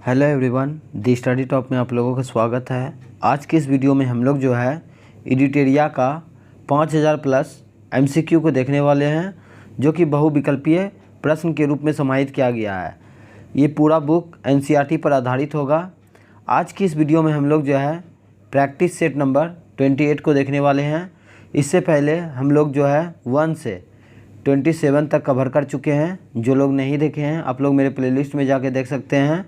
Hello everyone, दी study top में आप लोगों का स्वागत है। आज की इस वीडियो में हम लोग जो है एडिटेरिया का 5000 प्लस एमसीक्यू को देखने वाले हैं, जो कि बहुविकल्पीय प्रश्न के रूप में समाहित किया गया है। ये पूरा बुक एनसीईआरटी पर आधारित होगा। आज की इस वीडियो में हम लोग जो है प्रैक्टिस सेट नंबर 28 को देखने वाले हैं। इससे पहले हम लोग जो है 1 से 27 तक कवर कर चुके हैं। जो लोग नहीं देखे हैं आप लोग मेरे प्लेलिस्ट में जाके देख सकते हैं।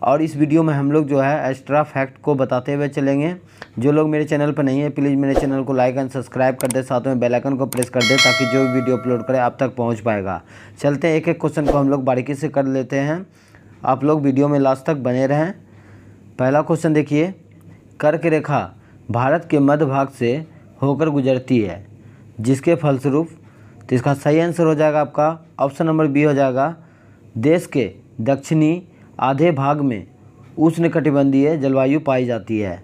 और इस वीडियो में हम लोग जो है एक्स्ट्रा फैक्ट को बताते हुए चलेंगे। जो लोग मेरे चैनल पर नहीं है प्लीज़ मेरे चैनल को लाइक एंड सब्सक्राइब कर दे, साथ में बेल आइकन को प्रेस कर दे ताकि जो भी वीडियो अपलोड करें आप तक पहुंच पाएगा। चलते हैं, एक एक क्वेश्चन को हम लोग बारीकी से कर लेते हैं। आप लोग वीडियो में लास्ट तक बने रहें। पहला क्वेश्चन देखिए, कर्क रेखा भारत के मध्य भाग से होकर गुजरती है, जिसके फलस्वरूप, तो इसका सही आंसर हो जाएगा आपका ऑप्शन नंबर बी हो जाएगा, देश के दक्षिणी आधे भाग में उष्णकटिबंधीय जलवायु पाई जाती है।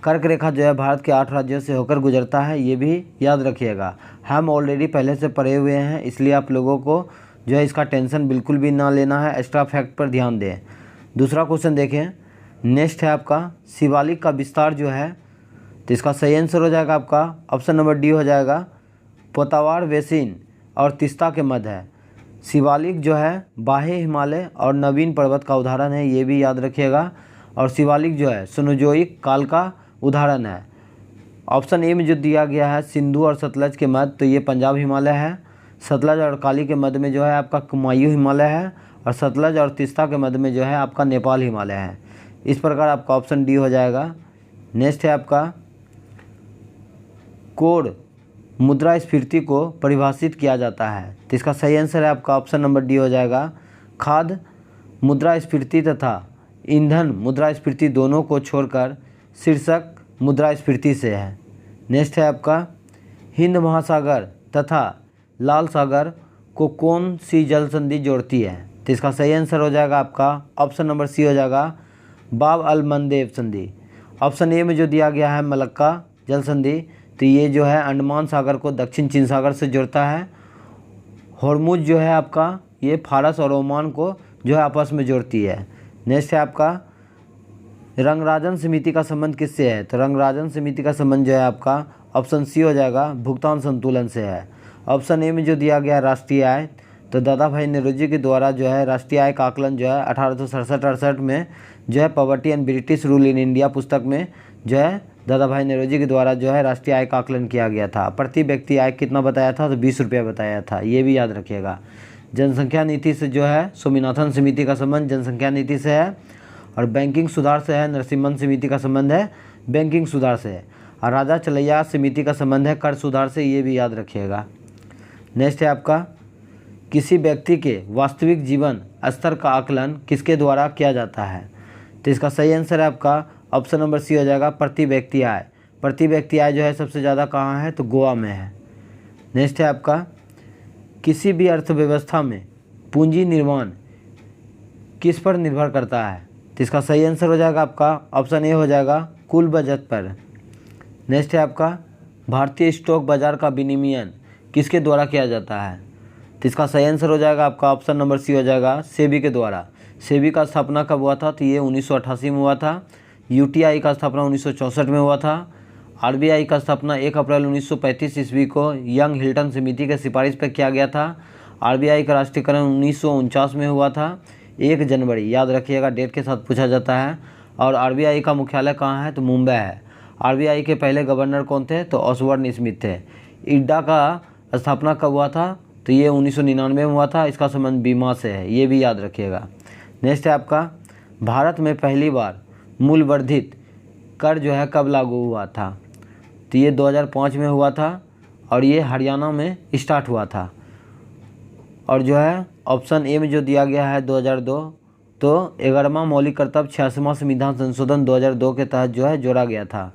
कर्क रेखा जो है भारत के 8 राज्यों से होकर गुजरता है, ये भी याद रखिएगा। हम ऑलरेडी पहले से पढ़े हुए हैं, इसलिए आप लोगों को जो है इसका टेंशन बिल्कुल भी ना लेना है, एक्स्ट्रा फैक्ट पर ध्यान दें। दूसरा क्वेश्चन देखें, नेक्स्ट है आपका शिवालिक का विस्तार जो है, तो इसका सही आंसर हो जाएगा आपका ऑप्शन नंबर डी हो जाएगा, पोतावार बेसिन और तीस्ता के मध्य है। शिवालिक जो है बाह्य हिमालय और नवीन पर्वत का उदाहरण है, ये भी याद रखिएगा। और शिवालिक जो है सुनोजोइक काल का उदाहरण है। ऑप्शन ए में जो दिया गया है सिंधु और सतलज के मध्य, तो ये पंजाब हिमालय है। सतलज और काली के मध्य में जो है आपका कुमायूं हिमालय है, और सतलज और तीस्ता के मध्य में जो है आपका नेपाल हिमालय है। इस प्रकार आपका ऑप्शन डी हो जाएगा। नेक्स्ट है आपका कोड मुद्रास्फीति को परिभाषित किया जाता है, तो इसका सही आंसर है आपका ऑप्शन नंबर डी हो जाएगा, खाद्य मुद्रास्फीति तथा ईंधन मुद्रास्फीति दोनों को छोड़कर शीर्षक मुद्रास्फीति से है। नेक्स्ट है आपका हिंद महासागर तथा लाल सागर को कौन सी जल संधि जोड़ती है, तो इसका सही आंसर हो जाएगा आपका ऑप्शन नंबर सी हो जाएगा, बाब अल मंदेब संधि। ऑप्शन ए में जो दिया गया है मलक्का जल संधि, तो ये जो है अंडमान सागर को दक्षिण चीन सागर से जोड़ता है। हॉर्मुज जो है आपका ये फारस और ओमान को जो है आपस में जोड़ती है। नेक्स्ट है आपका रंगराजन समिति का संबंध किससे है, तो रंगराजन समिति का संबंध जो है आपका ऑप्शन सी हो जाएगा, भुगतान संतुलन से है। ऑप्शन ए में जो दिया गया राष्ट्रीय आय, तो दादा भाई नौरोजी के द्वारा जो है राष्ट्रीय आय का आकलन जो है 1867-68 में जो है poverty and British rule in India पुस्तक में जो है दादा भाई नौरोजी के द्वारा जो है राष्ट्रीय आय का आकलन किया गया था। प्रति व्यक्ति आय कितना बताया था, तो 20 रुपया बताया था, ये भी याद रखिएगा। जनसंख्या नीति से जो है स्वामीनाथन समिति का संबंध जनसंख्या नीति से है। और बैंकिंग सुधार से है नरसिम्हन समिति का संबंध है बैंकिंग सुधार से है। और राजा चलैया समिति का संबंध है कर सुधार से, ये भी याद रखिएगा। नेक्स्ट है आपका किसी व्यक्ति के वास्तविक जीवन स्तर का आकलन किसके द्वारा किया जाता है, तो इसका सही आंसर है आपका ऑप्शन नंबर सी हो जाएगा, प्रति व्यक्ति आय। प्रति व्यक्ति आय जो है सबसे ज़्यादा कहाँ है, तो गोवा में है। नेक्स्ट है आपका किसी भी अर्थव्यवस्था में पूंजी निर्माण किस पर निर्भर करता है, तो इसका सही आंसर हो जाएगा आपका ऑप्शन ए हो जाएगा, कुल बचत पर। नेक्स्ट है आपका भारतीय स्टॉक बाजार का विनियमन किसके द्वारा किया जाता है, तो इसका सही आंसर हो जाएगा आपका ऑप्शन नंबर सी हो जाएगा, सेबी के द्वारा। सेबी का स्थापना कब हुआ था, तो ये 1988 में हुआ था। यूटीआई का स्थापना 1964 में हुआ था। आरबीआई का स्थापना 1 अप्रैल 1935 ईस्वी को यंग हिल्टन समिति के सिफारिश पर किया गया था। आरबीआई का राष्ट्रीयकरण 1949 में हुआ था, 1 जनवरी, याद रखिएगा, डेट के साथ पूछा जाता है। और आरबीआई का मुख्यालय कहाँ है, तो मुंबई है। आरबीआई के पहले गवर्नर कौन थे, तो ऑसबर्न स्मिथ थे। इड्डा का स्थापना कब हुआ था, तो ये 1999 में हुआ था। इसका संबंध बीमा से है, ये भी याद रखिएगा। नेक्स्ट है आपका भारत में पहली बार मूल्य वर्धित कर जो है कब लागू हुआ था, तो ये 2005 में हुआ था और ये हरियाणा में स्टार्ट हुआ था। और जो है ऑप्शन ए में जो दिया गया है 2002, तो 11वां मौलिक कर्तव्य 86वां संविधान संशोधन 2002 के तहत जो है जोड़ा गया था।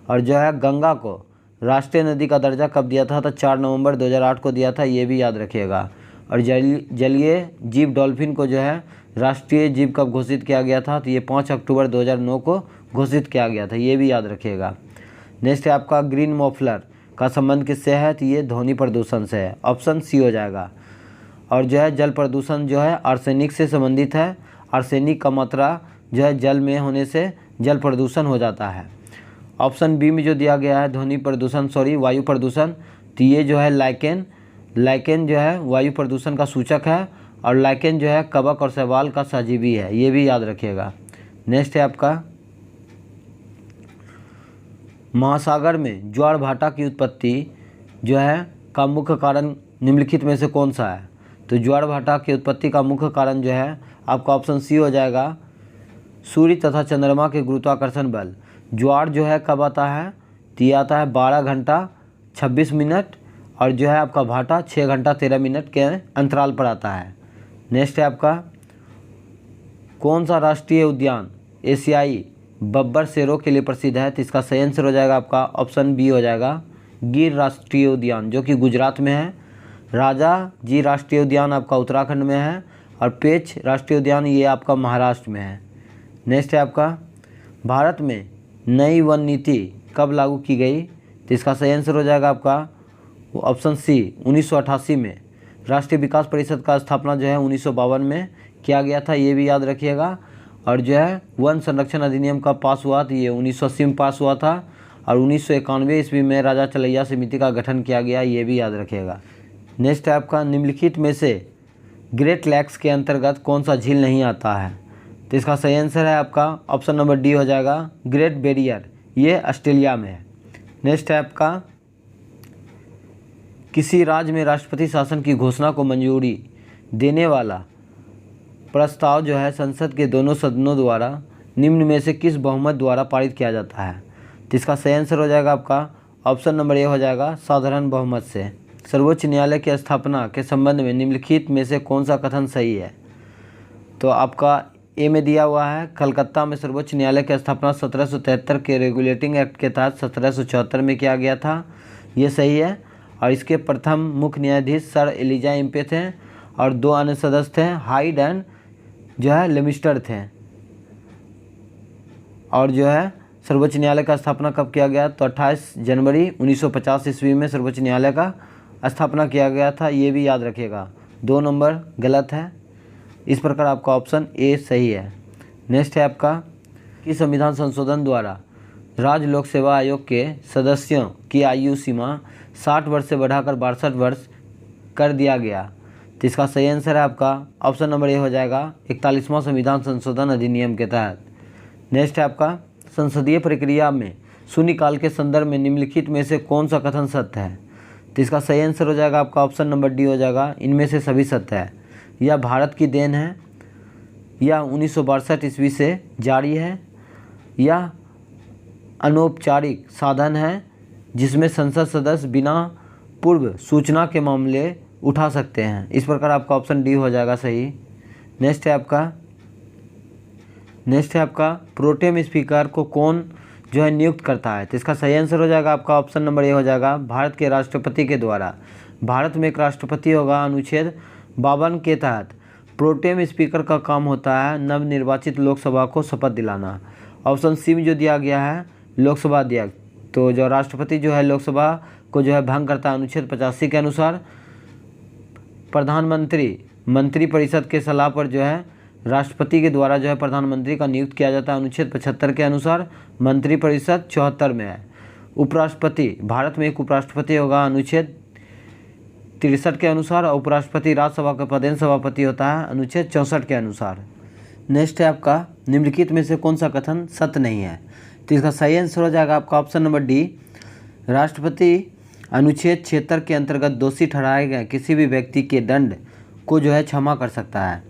और जो है गंगा को राष्ट्रीय नदी का दर्जा कब दिया था, तो 4 नवंबर 2008 को दिया था, ये भी याद रखिएगा। और जलीय जीव डॉल्फिन को जो है राष्ट्रीय जीव कब घोषित किया गया था, तो ये 5 अक्टूबर 2009 को घोषित किया गया था, ये भी याद रखिएगा। नेक्स्ट है आपका ग्रीन मॉफलर का संबंध किससे है, तो ये ध्वनि प्रदूषण से है, ऑप्शन सी हो जाएगा। और जो है जल प्रदूषण जो है आर्सेनिक से संबंधित है। आर्सेनिक का मात्रा जो है जल में होने से जल प्रदूषण हो जाता है। ऑप्शन बी में जो दिया गया है वायु प्रदूषण, तो ये जो है लाइकेन जो है वायु प्रदूषण का सूचक है, और लाइकेन जो है कवक और शैवाल का सहजीवी है, ये भी याद रखिएगा। नेक्स्ट है आपका, महासागर में ज्वार भाटा की उत्पत्ति जो है का मुख्य कारण निम्नलिखित में से कौन सा है? तो ज्वार भाटा की उत्पत्ति का मुख्य कारण जो है आपका ऑप्शन सी हो जाएगा, सूर्य तथा चंद्रमा के गुरुत्वाकर्षण बल। ज्वार जो है कब आता है? तो ये आता है 12 घंटा 26 मिनट, और जो है आपका भाटा 6 घंटा 13 मिनट के अंतराल पर आता है। नेक्स्ट है आपका, कौन सा राष्ट्रीय उद्यान एशियाई बब्बर शेरों के लिए प्रसिद्ध है? तो इसका सही आंसर हो जाएगा आपका ऑप्शन बी हो जाएगा, गिर राष्ट्रीय उद्यान, जो कि गुजरात में है। राजा जी राष्ट्रीय उद्यान आपका उत्तराखंड में है, और पेंच राष्ट्रीय उद्यान ये आपका महाराष्ट्र में है। नेक्स्ट है आपका, भारत में नई वन नीति कब लागू की गई? तो इसका सही आंसर हो जाएगा आपका ऑप्शन सी 1988 में। राष्ट्रीय विकास परिषद का स्थापना जो है 1952 में किया गया था, ये भी याद रखिएगा। और जो है वन संरक्षण अधिनियम का पास हुआ तो ये 1980 में पास हुआ था, और 1991 ईस्वी में राजा चलैया समिति का गठन किया गया, ये भी याद रखिएगा। नेक्स्ट है आपका, निम्नलिखित में से ग्रेट लैक्स के अंतर्गत कौन सा झील नहीं आता है? तो इसका सही आंसर है आपका ऑप्शन नंबर डी हो जाएगा, ग्रेट बैरियर, ये ऑस्ट्रेलिया में है। नेक्स्ट है आपका, किसी राज्य में राष्ट्रपति शासन की घोषणा को मंजूरी देने वाला प्रस्ताव जो है संसद के दोनों सदनों द्वारा निम्न में से किस बहुमत द्वारा पारित किया जाता है? तो इसका सही आंसर हो जाएगा आपका ऑप्शन नंबर ए हो जाएगा, साधारण बहुमत से। सर्वोच्च न्यायालय की स्थापना के संबंध में निम्नलिखित में से कौन सा कथन सही है? तो आपका ए में दिया हुआ है, कलकत्ता में सर्वोच्च न्यायालय की स्थापना 1773 के रेगुलेटिंग एक्ट के तहत 1774 में किया गया था, ये सही है। और इसके प्रथम मुख्य न्यायाधीश सर एलिजा इम्पे थे, और 2 अन्य सदस्य थे, हाइड एंड जो है लेमिस्टर थे। और जो है सर्वोच्च न्यायालय का स्थापना कब किया गया? तो 28 जनवरी 1950 ईस्वी में सर्वोच्च न्यायालय का स्थापना किया गया था, ये भी याद रखिएगा। 2 नंबर गलत है, इस प्रकार आपका ऑप्शन ए सही है। नेक्स्ट है आपका, कि संविधान संशोधन द्वारा राज्य लोक सेवा आयोग के सदस्यों की आयु सीमा 60 वर्ष से बढ़ाकर 62 वर्ष कर दिया गया? तो इसका सही आंसर है आपका ऑप्शन नंबर ए हो जाएगा, 41वां संविधान संशोधन अधिनियम के तहत। नेक्स्ट है आपका, संसदीय प्रक्रिया में शून्यकाल के संदर्भ में निम्नलिखित में से कौन सा कथन सत्य है? तो इसका सही आंसर हो जाएगा आपका ऑप्शन नंबर डी हो जाएगा, इनमें से सभी सत्य है। यह भारत की देन है, या 1962 ईस्वी से जारी है, या अनौपचारिक साधन है जिसमें संसद सदस्य बिना पूर्व सूचना के मामले उठा सकते हैं। इस प्रकार आपका ऑप्शन डी हो जाएगा सही। नेक्स्ट है आपका, प्रोटेम स्पीकर को कौन जो है नियुक्त करता है? तो इसका सही आंसर हो जाएगा आपका ऑप्शन नंबर ए हो जाएगा, भारत के राष्ट्रपति के द्वारा। भारत में एक राष्ट्रपति होगा, अनुच्छेद 52 के तहत प्रोटेम स्पीकर का काम होता है नवनिर्वाचित लोकसभा को शपथ दिलाना। ऑप्शन सी में जो दिया गया है लोकसभा अध्यक्ष, तो जो राष्ट्रपति जो है लोकसभा को जो है भंग करता है अनुच्छेद 85 के अनुसार। प्रधानमंत्री मंत्रिपरिषद के सलाह पर जो है राष्ट्रपति के द्वारा जो है प्रधानमंत्री का नियुक्त किया जाता है अनुच्छेद 75 के अनुसार। मंत्रिपरिषद 74 में है। उपराष्ट्रपति, भारत में एक उपराष्ट्रपति होगा अनुच्छेद 63 के अनुसार, और उपराष्ट्रपति राज्यसभा का पदेन सभापति होता है अनुच्छेद 64 के अनुसार। नेक्स्ट है आपका, निम्नलिखित में से कौन सा कथन सत्य नहीं है? तो इसका सही आंसर हो जाएगा आपका ऑप्शन नंबर डी, राष्ट्रपति अनुच्छेद 76 के अंतर्गत दोषी ठहराए गए किसी भी व्यक्ति के दंड को जो है क्षमा कर सकता है।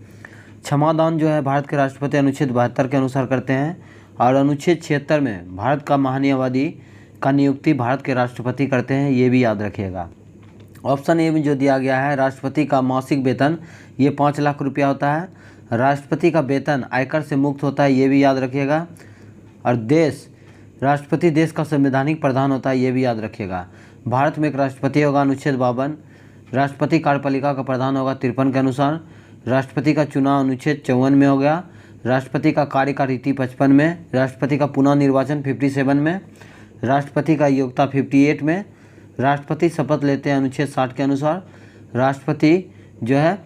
क्षमादान जो है भारत के राष्ट्रपति अनुच्छेद 72 के अनुसार करते हैं, और अनुच्छेद 76 में भारत का महान्यायवादी का नियुक्ति भारत के राष्ट्रपति करते हैं, ये भी याद रखिएगा। ऑप्शन ए में जो दिया गया है, राष्ट्रपति का मासिक वेतन ये 5 लाख रुपया होता है। राष्ट्रपति का वेतन आयकर से मुक्त होता है, ये भी याद रखिएगा। और राष्ट्रपति देश का संवैधानिक प्रधान होता है, ये भी याद रखिएगा। भारत में एक राष्ट्रपति होगा अनुच्छेद 52। राष्ट्रपति कार्यपालिका का प्रधान होगा 53 के अनुसार। राष्ट्रपति का चुनाव अनुच्छेद 54 में हो गया। राष्ट्रपति का कार्यकाल रीति 55 में। राष्ट्रपति का पुनः निर्वाचन 57 में। राष्ट्रपति का योग्यता 58 में। राष्ट्रपति शपथ लेते हैं अनुच्छेद 60 के अनुसार। राष्ट्रपति जो है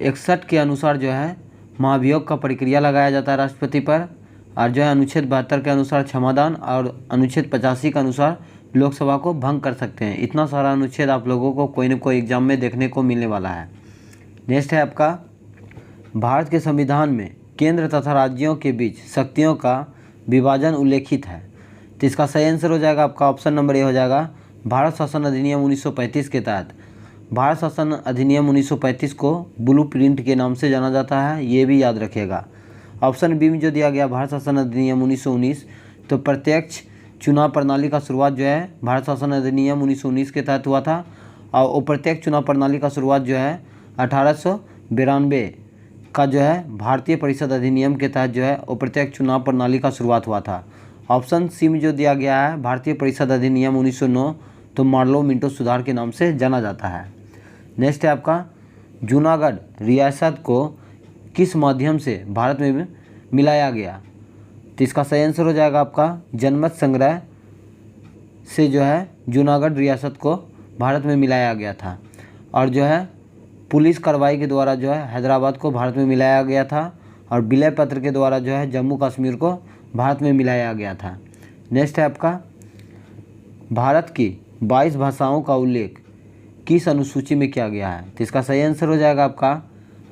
61 के अनुसार जो है महाभियोग का प्रक्रिया लगाया जाता है राष्ट्रपति पर, और जो है अनुच्छेद 72 के अनुसार क्षमादान, और अनुच्छेद 85 के अनुसार लोकसभा को भंग कर सकते हैं। इतना सारा अनुच्छेद आप लोगों को कोई न कोई एग्जाम में देखने को मिलने वाला है। नेक्स्ट है आपका, भारत के संविधान में केंद्र तथा राज्यों के बीच शक्तियों का विभाजन उल्लेखित है। तो इसका सही आंसर हो जाएगा आपका ऑप्शन नंबर ए हो जाएगा, भारत शासन अधिनियम 1935 के तहत। भारत शासन अधिनियम 1935 को ब्लूप्रिंट के नाम से जाना जाता है, ये भी याद रखिएगा। ऑप्शन बी में जो दिया गया भारत शासन अधिनियम 1919, तो प्रत्यक्ष चुनाव प्रणाली का शुरुआत जो है भारत शासन अधिनियम 1919 के तहत हुआ था, और अप्रत्यक्ष चुनाव प्रणाली का शुरुआत जो है 1892 का जो है भारतीय परिषद अधिनियम के तहत जो है अप्रत्यक्ष चुनाव प्रणाली का शुरुआत हुआ था। ऑप्शन सी में जो दिया गया है भारतीय परिषद अधिनियम 1909, तो मार्लो मिंटो सुधार के नाम से जाना जाता है। नेक्स्ट है आपका, जूनागढ़ रियासत को किस माध्यम से भारत में मिलाया गया। तो इसका सही आंसर हो जाएगा आपका जनमत संग्रह से जो है जूनागढ़ रियासत को भारत में मिलाया गया था, और जो है पुलिस कार्रवाई के द्वारा जो है हैदराबाद को भारत में मिलाया गया था, और विलय पत्र के द्वारा जो है जम्मू कश्मीर को भारत में मिलाया गया था। नेक्स्ट है आपका, भारत की 22 भाषाओं का उल्लेख किस अनुसूची में किया गया है। तो इसका सही आंसर हो जाएगा आपका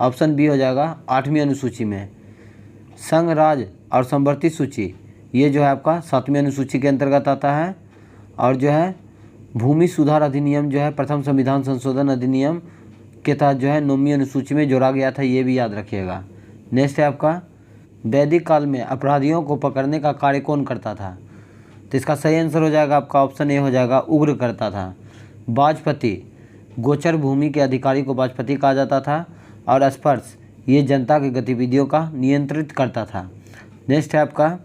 ऑप्शन बी हो जाएगा 8वीं अनुसूची में। संघ राज्य और संवर्ती सूची ये जो है आपका 7वीं अनुसूची के अंतर्गत आता है, और जो है भूमि सुधार अधिनियम जो है प्रथम संविधान संशोधन अधिनियम के तहत जो है 9वीं अनुसूची में जोड़ा गया था, ये भी याद रखिएगा। नेक्स्ट है आपका, वैदिक काल में अपराधियों को पकड़ने का कार्य कौन करता था। तो इसका सही आंसर हो जाएगा आपका ऑप्शन ए हो जाएगा उग्र करता था। वाजपति, गोचर भूमि के अधिकारी को वाजपति कहा जाता था, और स्पर्श ये जनता की गतिविधियों का नियंत्रित करता था। नेक्स्ट है आपका,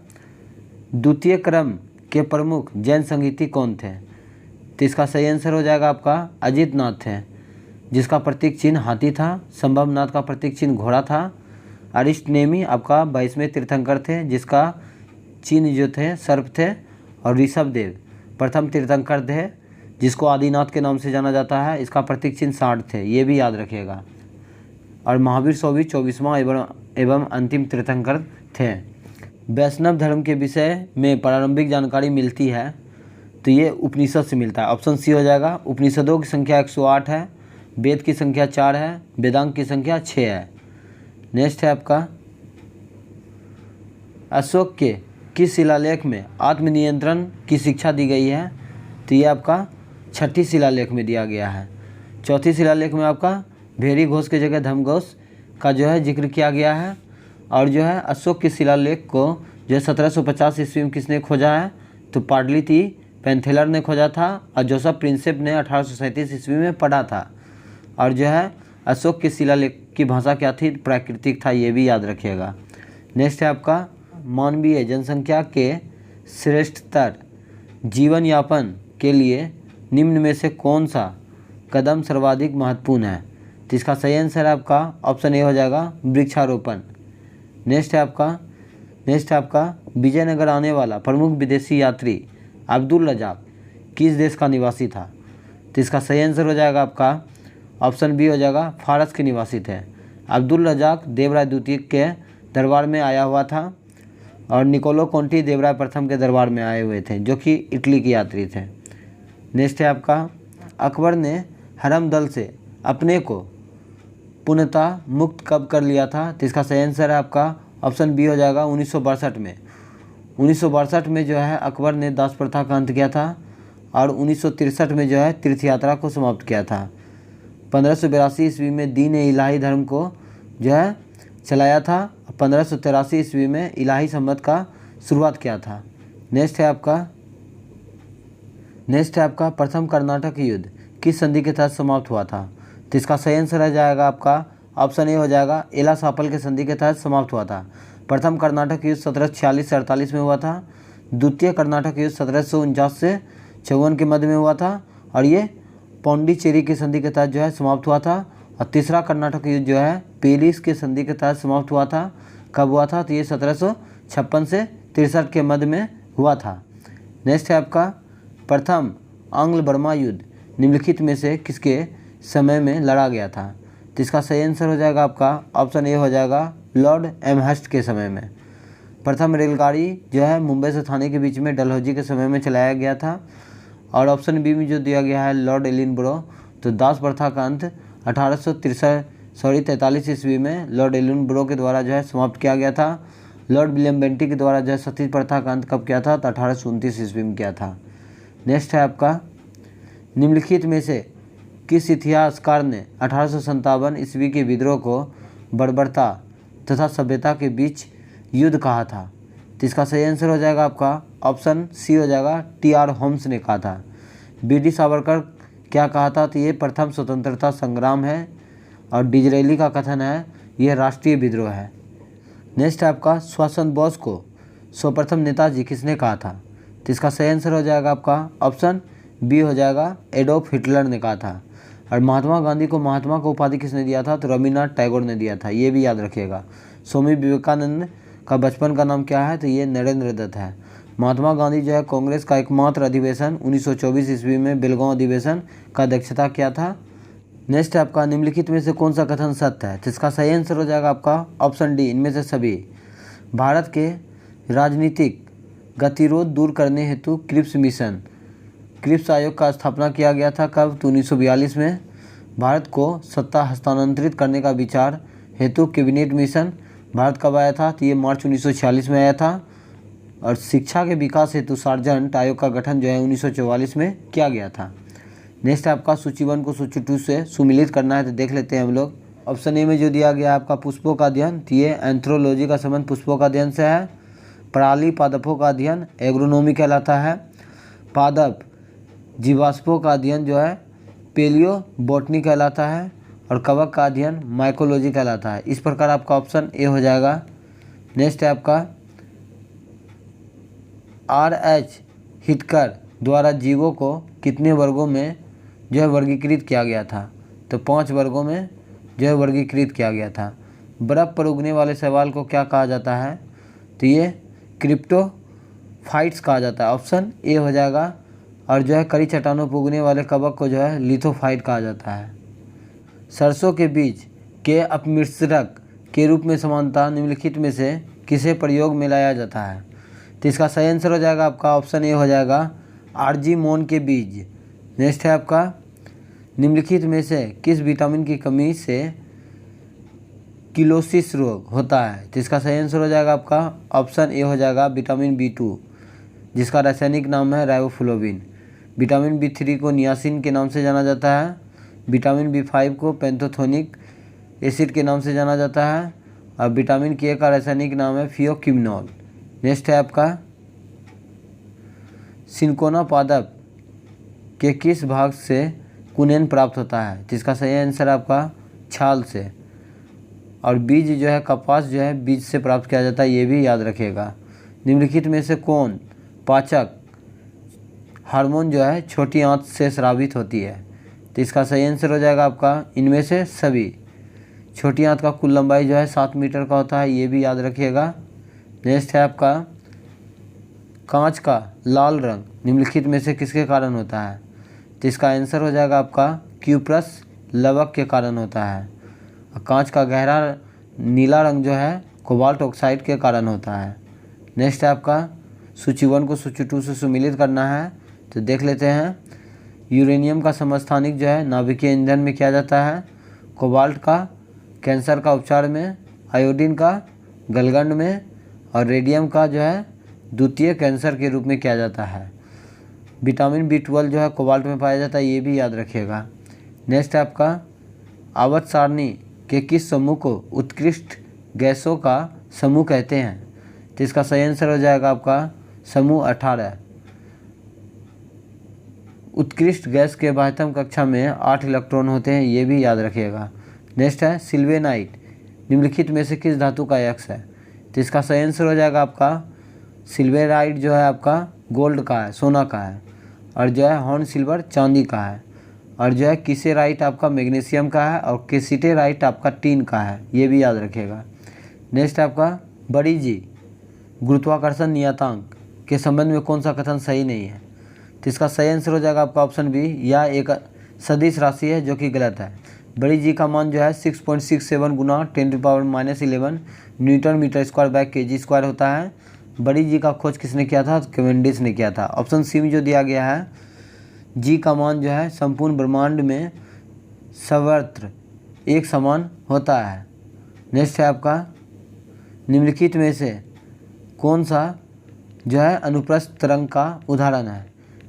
द्वितीय क्रम के प्रमुख जैन संगीति कौन थे। तो इसका सही आंसर हो जाएगा आपका अजित नाथ थे, जिसका प्रतीक चिन्ह हाथी था। संभवनाथ का प्रतीक चिन्ह घोड़ा था। अरिष्टनेमी आपका 22वें तीर्थंकर थे, जिसका चिन्ह जो थे सर्प थे। और ऋषभदेव प्रथम तीर्थंकर थे, जिसको आदिनाथ के नाम से जाना जाता है, इसका प्रतीक चिन्ह सांड थे, ये भी याद रखिएगा। और महावीर स्वामी 24वां एवं अंतिम तीर्थंकर थे। वैष्णव धर्म के विषय में प्रारंभिक जानकारी मिलती है, तो ये उपनिषद से मिलता है। ऑप्शन सी हो जाएगा, उपनिषदों की संख्या 108 है, वेद की संख्या 4 है, वेदांग की संख्या 6 है। नेक्स्ट है आपका, अशोक के किस शिलालेख में आत्मनियंत्रण की शिक्षा दी गई है। तो ये आपका 6ठीं शिलालेख में दिया गया है। 4थी शिलालेख में आपका भेरी घोष की जगह धम घोष का जो है जिक्र किया गया है। और जो है अशोक के शिलालेख को जो है 1750 ईस्वी में किसने खोजा है, तो पाटलिपि पेंथेलर ने खोजा था, और जोसेफ प्रिंसेप ने 1837 ईस्वी में पढ़ा था। और जो है अशोक के शिलालेख की भाषा क्या थी, प्राकृतिक था, ये भी याद रखिएगा। नेक्स्ट है आपका, मानवीय जनसंख्या के श्रेष्ठतर जीवन यापन के लिए निम्न में से कौन सा कदम सर्वाधिक महत्वपूर्ण है। तो इसका सही आंसर है आपका ऑप्शन ए हो जाएगा वृक्षारोपण। नेक्स्ट है आपका विजयनगर आने वाला प्रमुख विदेशी यात्री अब्दुल रजाक किस देश का निवासी था। तो इसका सही आंसर हो जाएगा आपका ऑप्शन बी हो जाएगा फारस के निवासी थे। अब्दुल रजाक देवराय द्वितीय के दरबार में आया हुआ था, और निकोलो कोंटी देवराय प्रथम के दरबार में आए हुए थे, जो कि इटली के यात्री थे। नेक्स्ट है आपका, अकबर ने हरम दल से अपने को पूर्णतः मुक्त कब कर लिया था। तो इसका सही आंसर है आपका ऑप्शन बी हो जाएगा 1962 में। 1962 में जो है अकबर ने दास प्रथा का अंत किया था, और 1963 में जो है तीर्थ यात्रा को समाप्त किया था। 1582 ईस्वी में दीन इलाही धर्म को जो है चलाया था। 1583 ईस्वी में इलाही सम्मत का शुरुआत किया था। नेक्स्ट है आपका प्रथम कर्नाटक युद्ध किस संधि के तहत समाप्त हुआ था। तो इसका सही आंसर रह जाएगा आपका ऑप्शन ए हो जाएगा एला-सापल के संधि के तहत समाप्त हुआ था। प्रथम कर्नाटक युद्ध 1746 से 48 में हुआ था। द्वितीय कर्नाटक युद्ध 1749 से 54 के मध्य में हुआ था, और ये पौंडीचेरी की संधि के तहत जो है समाप्त हुआ था। और तीसरा कर्नाटक युद्ध जो है पेरिस के संधि के तहत समाप्त हुआ था। कब हुआ था, तो ये 1756 से 63 के मध्य में हुआ था। नेक्स्ट है आपका, प्रथम आंग्ल बर्मा युद्ध निम्नलिखित में से किसके समय में लड़ा गया था। तो इसका सही आंसर हो जाएगा आपका ऑप्शन ए हो जाएगा लॉर्ड एमहर्स्ट के समय में। प्रथम रेलगाड़ी जो है मुंबई से थाने के बीच में डलहौजी के समय में चलाया गया था। और ऑप्शन बी में जो दिया गया है लॉर्ड एलिनब्रो, तो दास प्रथा का अंत 43 ईस्वी में लॉर्ड एलिनब्रो के द्वारा जो है समाप्त किया गया था। लॉर्ड विलियम बेंटिक के द्वारा जो है सती प्रथा का अंत कब किया था, तो 1829 ईस्वी में किया था। नेक्स्ट है आपका, निम्नलिखित में से किस इतिहासकार ने 1857 ईस्वी के विद्रोह को बर्बरता तथा सभ्यता के बीच युद्ध कहा था? तो इसका सही आंसर हो जाएगा आपका ऑप्शन सी हो जाएगा, टी.आर. होम्स ने कहा था। बी.डी. सावरकर क्या कहा था, तो ये प्रथम स्वतंत्रता संग्राम है। और डिजरेली का कथन है यह राष्ट्रीय विद्रोह है। नेक्स्ट है आपका, सुभाष चंद्र बोस को सर्वप्रथम नेताजी किसने कहा था? तो इसका सही आंसर हो जाएगा आपका ऑप्शन बी हो जाएगा, एडोल्फ हिटलर ने कहा था। और महात्मा गांधी को महात्मा का उपाधि किसने दिया था, तो रविन्द्रनाथ टैगोर ने दिया था, ये भी याद रखिएगा। स्वामी विवेकानंद का बचपन का नाम क्या है, तो ये नरेंद्र दत्त है। महात्मा गांधी जो है कांग्रेस का एकमात्र अधिवेशन 1924 ईस्वी में बेलगांव अधिवेशन का अध्यक्षता किया था। नेक्स्ट है आपका, निम्नलिखित में से कौन सा कथन सत्य है? तो इसका सही आंसर हो जाएगा आपका ऑप्शन डी, इनमें से सभी। भारत के राजनीतिक गतिरोध दूर करने हेतु क्रिप्स आयोग का स्थापना किया गया था कब, तो 1942 में। भारत को सत्ता हस्तांतरित करने का विचार हेतु कैबिनेट मिशन भारत कब आया था, तो ये मार्च 1946 में आया था। और शिक्षा के विकास हेतु सार्जेंट आयोग का गठन जो है 1944 में किया गया था। नेक्स्ट आपका, सूची 1 को सूची 2 से सुमिलित करना है, तो देख लेते हैं हम लोग। ऑप्शन ए में जो दिया गया है आपका पुष्पों का अध्ययन, तो ये एंथ्रोलॉजी का संबंध पुष्पों का अध्ययन से है। पराली पादपों का अध्ययन एग्रोनॉमी कहलाता है। पादप जीवाश्मों का अध्ययन जो है पेलियो बॉटनी कहलाता है। और कवक का अध्ययन माइकोलॉजी कहलाता है। इस प्रकार आपका ऑप्शन ए हो जाएगा। नेक्स्ट है आपका, R.H. हिटकर द्वारा जीवों को कितने वर्गों में जो है वर्गीकृत किया गया था, तो 5 वर्गों में जो है वर्गीकृत किया गया था। बर्फ़ पर उगने वाले शैवाल को क्या कहा जाता है, तो ये क्रिप्टोफाइट्स कहा जाता है, ऑप्शन ए हो जाएगा। और जो है कड़ी चट्टानों पर उगने वाले कवक को जो है लिथोफाइट कहा जाता है। सरसों के बीज के अपमिश्रक के रूप में समानता निम्नलिखित में से किसे प्रयोग में लाया जाता है, तो इसका सही आंसर हो जाएगा आपका ऑप्शन ए हो जाएगा, आर्जीमोन के बीज। नेक्स्ट है आपका, निम्नलिखित में से किस विटामिन की कमी से किलोसिस रोग होता है, तो इसका सही आंसर हो जाएगा आपका ऑप्शन ए हो जाएगा, विटामिन B2, जिसका रासायनिक नाम है राइबोफ्लोविन। विटामिन B3 को नियासिन के नाम से जाना जाता है। विटामिन B5 को पेंटोथेनिक एसिड के नाम से जाना जाता है। और विटामिन K का रासायनिक नाम है फियोक्विनोल। नेक्स्ट है आपका, सिनकोना पादप के किस भाग से कुनेन प्राप्त होता है, जिसका सही आंसर आपका छाल से। और बीज जो है कपास जो है बीज से प्राप्त किया जाता है, ये भी याद रखिएगा। निम्नलिखित में से कौन पाचक हार्मोन जो है छोटी आंत से स्रावित होती है, तो इसका सही आंसर हो जाएगा आपका इनमें से सभी। छोटी आंत का कुल लंबाई जो है 7 मीटर का होता है, ये भी याद रखिएगा। नेक्स्ट है आपका, कांच का लाल रंग निम्नलिखित में से किसके कारण होता है, तो इसका आंसर हो जाएगा आपका क्यूप्रस लवक के कारण होता है। कांच का गहरा नीला रंग जो है कोबाल्ट ऑक्साइड के कारण होता है। नेक्स्ट है आपका, सूची 1 को सूची 2 से सुमिलित करना है, तो देख लेते हैं। यूरेनियम का समस्थानिक जो है नाभिकीय ईंधन में किया जाता है। कोबाल्ट का कैंसर का उपचार में, आयोडीन का गलगंड में, और रेडियम का जो है द्वितीय कैंसर के रूप में किया जाता है। विटामिन B12 जो है कोबाल्ट में पाया जाता है, ये भी याद रखिएगा। नेक्स्ट है आपका, आवर्त सारणी के किस समूह को उत्कृष्ट गैसों का समूह कहते हैं, तो इसका सही आंसर हो जाएगा आपका समूह 18। उत्कृष्ट गैस के बाह्यतम कक्षा में 8 इलेक्ट्रॉन होते हैं, ये भी याद रखिएगा। नेक्स्ट है, सिल्वेनाइट निम्नलिखित में से किस धातु का यक्ष है, तो इसका सही आंसर हो जाएगा आपका सिल्वेराइट जो है आपका गोल्ड का है, सोना का है। और जो है हॉर्न सिल्वर चांदी का है। और जो है किसेराइट आपका मैग्नीशियम का है। और केसिटेराइट आपका टीन का है, ये भी याद रखिएगा। नेक्स्ट आपका, बड़ी जी गुरुत्वाकर्षण नियतांक के संबंध में कौन सा कथन सही नहीं है, तो इसका सही आंसर हो जाएगा आपका ऑप्शन बी, या एक सदिश राशि है जो कि गलत है। बड़ी जी का मान जो है 6.67 गुना 10⁻⁻11 newton metre square by KG square होता है। बड़ी जी का खोज किसने किया था? कैवेंडिश ने किया था। ऑप्शन सी में जो दिया गया है, जी का मान जो है संपूर्ण ब्रह्मांड में सर्वत्र एक समान होता है। नेक्स्ट है आपका, निम्नलिखित में से कौन सा जो है अनुप्रस्थ तरंग का उदाहरण है?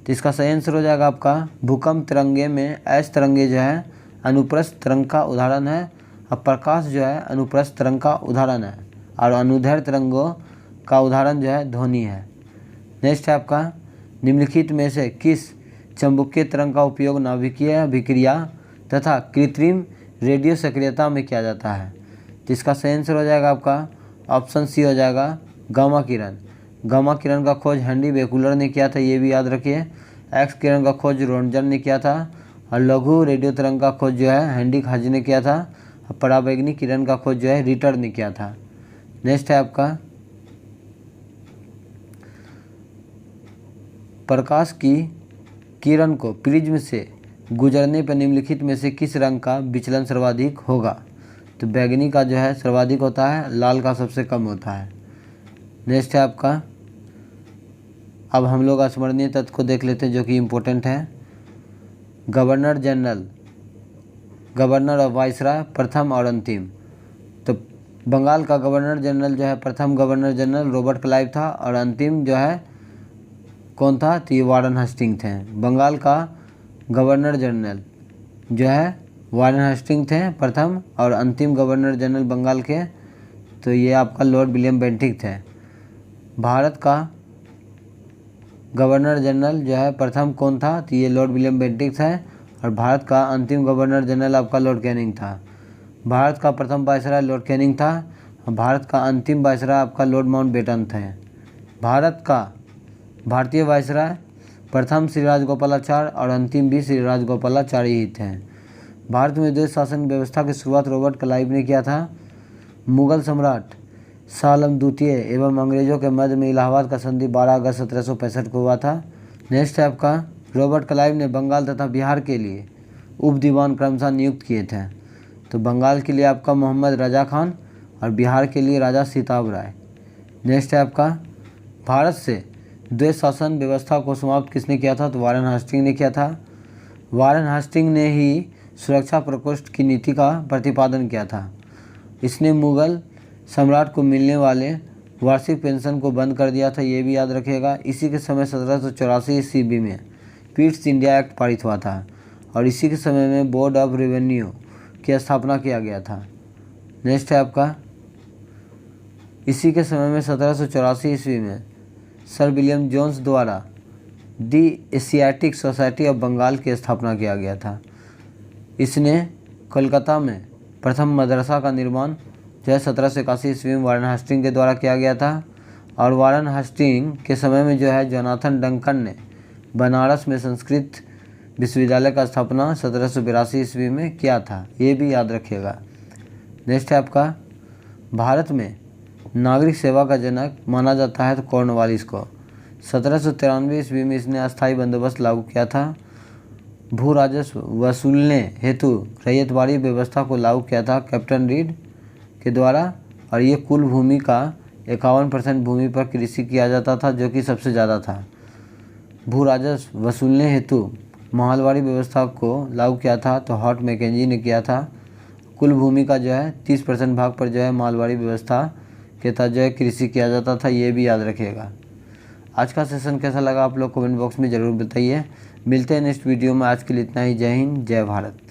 तो इसका सही आंसर हो जाएगा आपका भूकंप तरंगे में एस तरंगे जो है अनुप्रस्थ तरंग का उदाहरण है, और प्रकाश जो है अनुप्रस्थ तरंग का उदाहरण है, और अनुदैर्ध्य तरंगों का उदाहरण जो है ध्वनि है। नेक्स्ट है आपका, निम्नलिखित में से किस चुंबकीय तरंग का उपयोग नाभिकीय अभिक्रिया तथा कृत्रिम रेडियो सक्रियता में किया जाता है? तो इसका सही आंसर हो जाएगा आपका ऑप्शन सी हो जाएगा गामा किरण। गामा किरण का खोज हेनरी बेकुलर ने किया था, ये भी याद रखिए। एक्स किरण का खोज रोन्टगन ने किया था, और लघु रेडियो तरंग का खोज जो है हेनरिक हज ने किया था, और पराबैंगनी किरण का खोज जो है रिटर ने किया था। नेक्स्ट है आपका, प्रकाश की किरण को प्रिज्म से गुजरने पर निम्नलिखित में से किस रंग का विचलन सर्वाधिक होगा? तो बैंगनी का जो है सर्वाधिक होता है, लाल का सबसे कम होता है। नेक्स्ट है आपका, अब हम लोग स्मरणीय तत्व को देख लेते हैं जो कि इम्पोर्टेंट है। गवर्नर जनरल, गवर्नर और वाइसराय प्रथम और अंतिम। तो बंगाल का गवर्नर जनरल जो है, प्रथम गवर्नर जनरल रॉबर्ट क्लाइव था, और अंतिम जो है कौन था? तो ये वारेन हेस्टिंग थे। बंगाल का गवर्नर जनरल जो है वारेन हेस्टिंग थे प्रथम, और अंतिम गवर्नर जनरल बंगाल के तो ये आपका लॉर्ड विलियम बेंटिक थे। भारत का गवर्नर जनरल जो है प्रथम कौन था? तो ये लॉर्ड विलियम बेंटिक थे, और भारत का अंतिम गवर्नर जनरल आपका लॉर्ड कैनिंग था। भारत का प्रथम वायसराय लॉर्ड कैनिंग था, और भारत का अंतिम वायसराय आपका लॉर्ड माउंटबेटन थे। भारत का भारतीय वायसराय प्रथम श्री राजगोपालाचार्य और अंतिम भी श्री राजगोपालाचार्य ही थे। भारत में द्वैध शासन व्यवस्था की शुरुआत रॉबर्ट क्लाइव ने किया था। मुगल सम्राट शाह आलम द्वितीय एवं अंग्रेजों के मध्य में इलाहाबाद का संधि 12 अगस्त 1765 को हुआ था। नेक्स्ट है आपका, रॉबर्ट क्लाइव ने बंगाल तथा बिहार के लिए उप दीवान क्रमशः नियुक्त किए थे। तो बंगाल के लिए आपका मोहम्मद रजा खान, और बिहार के लिए राजा सीताब राय। नेक्स्ट है आपका, भारत से द्वैध शासन व्यवस्था को समाप्त किसने किया था? तो वारेन हेस्टिंग ने किया था। वारेन हेस्टिंग ने ही सुरक्षा प्रकोष्ठ की नीति का प्रतिपादन किया था। इसने मुगल सम्राट को मिलने वाले वार्षिक पेंशन को बंद कर दिया था, ये भी याद रखिएगा। इसी के समय 1784 ईस्वी में पिट्स इंडिया एक्ट पारित हुआ था, और इसी के समय में बोर्ड ऑफ रेवेन्यू की स्थापना किया गया था। नेक्स्ट है आपका, इसी के समय में 1784 ईस्वी में सर विलियम जोन्स द्वारा दी एशियाटिक सोसाइटी ऑफ बंगाल की स्थापना किया गया था। इसने कोलकाता में प्रथम मदरसा का निर्माण जो है 1781 ईस्वी में वारेन हेस्टिंग के द्वारा किया गया था, और वारेन हेस्टिंग के समय में जो है जोनाथन डंकन ने बनारस में संस्कृत विश्वविद्यालय का स्थापना 1782 ईस्वी में किया था, ये भी याद रखिएगा। नेक्स्ट है आपका, भारत में नागरिक सेवा का जनक माना जाता है तो कॉर्नवालिस को। 1793 ईस्वी में इसने अस्थायी बंदोबस्त लागू किया था। भू राजस्व वसूलने हेतु रैयतवाड़ी व्यवस्था को लागू किया था कैप्टन रीड के द्वारा, और ये कुल भूमि का 51% भूमि पर कृषि किया जाता था, जो कि सबसे ज़्यादा था। भू राजस्व वसूलने हेतु माहलवाड़ी व्यवस्था को लागू किया था तो हॉट मैकेंजी ने किया था। कुल भूमि का जो है 30% भाग पर जो है माहलवाड़ी व्यवस्था के तहत जो है कृषि किया जाता था, ये भी याद रखिएगा। आज का सेशन कैसा लगा आप लोग कमेंट बॉक्स में ज़रूर बताइए। मिलते हैं नेक्स्ट वीडियो में, आज के लिए इतना ही। जय हिंद, जय भारत।